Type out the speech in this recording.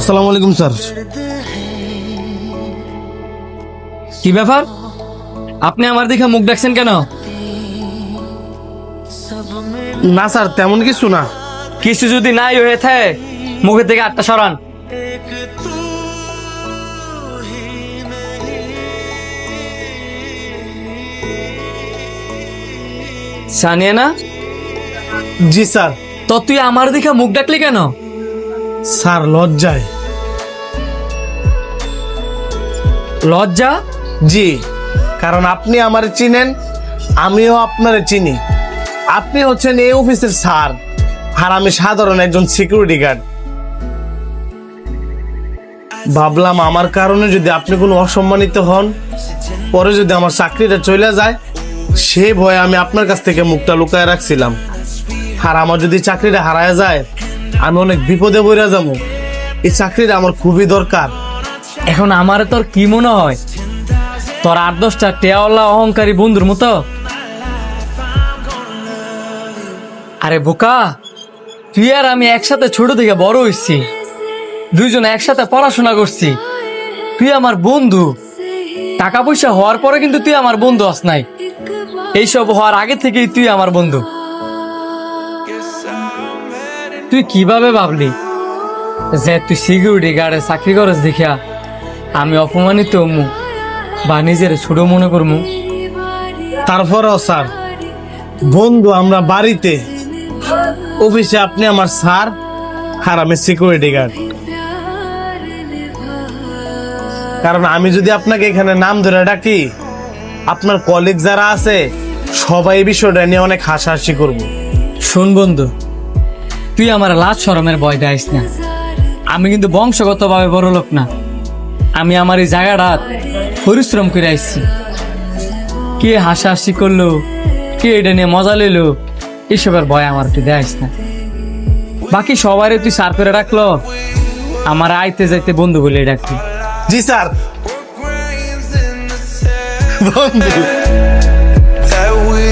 আসসালামু আলাইকুম স্যার। কি ব্যাপার, আপনি আমার দিকে মুখ ডাকছেন কেন? না স্যার, তেমন কিছু না। কিছু যদি নাই হয়ে থাকে মুখের থেকে আটটা সরান। সানিয়া না? জি স্যার। তো তুই আমার দিকে মুখ ডাকলি কেন? স্যার লজ্জায়। লজ্জা? জি, কারণ আপনি আমারে চিনেন, আমিও আপনারে চিনি। আপনি হচ্ছেন এই অফিসের স্যার, আর আমি সাধারণ একজন সিকিউরিটি গার্ড। ভাবলাম আমার কারণে যদি আপনি কোনো অসম্মানিত হন, পরে যদি আমার চাকরিটা চলে যায়, সে ভয়ে আমি আপনার কাছ থেকে মুখটা লুকায় রাখছিলাম। আর আমার যদি চাকরিটা হারায় যায়, আমি অনেক বিপদে পড়ে যাবো। এই চাকরিটা আমার খুবই দরকার। এখন আমারে তোর কি মনে হয়, তোর 8-10টা টেয়াওয়ালা অহংকারী বন্ধুর মতো? আরে বোকা, তুই আর আমি একসাথে ছোট থেকে বড় হইছি, দুইজন একসাথে পড়াশোনা করছি। তুই আমার বন্ধু, টাকা পয়সা হওয়ার পরে কিন্তু তুই আমার বন্ধু হস নাই। এইসব হওয়ার আগে থেকেই তুই আমার বন্ধু। তুই কিভাবে ভাবলি যে তুই সিকিউরিটি গার্ডে চাকরি করস দেখিয়া আমি অপমানিত হমু বা নিজের ছোট মনে করমু? তারপরেও স্যার, বন্ধু আমরা বাড়িতে, অফিসে আপনি আমার স্যার আর আমি সিকিউরিটি গার্ড। কারণ আমি যদি আপনাকে এখানে নাম ধরে ডাকি, আপনার কলিগ যারা আছে সবাই এই বিষয়টা নিয়ে অনেক হাসাহাসি করবো। শোন বন্ধু, তুই আমার লাজ শরমের ভয় দেয়স না। আমি কিন্তু বংশগতভাবে বড় লোক না। আমি আমার এই জায়গাটা পরিশ্রম করে আসছি। কে হাসাহাসি করলো, কে এটা নিয়ে মজা লইলো, এসবের ভয় আমার তুই দেয়স না। বাকি সবারই তুই সার করে রাখলো, আমার আইতে যাইতে বন্ধু বলে ডাকবি। জি স্যার। বন্ধু that we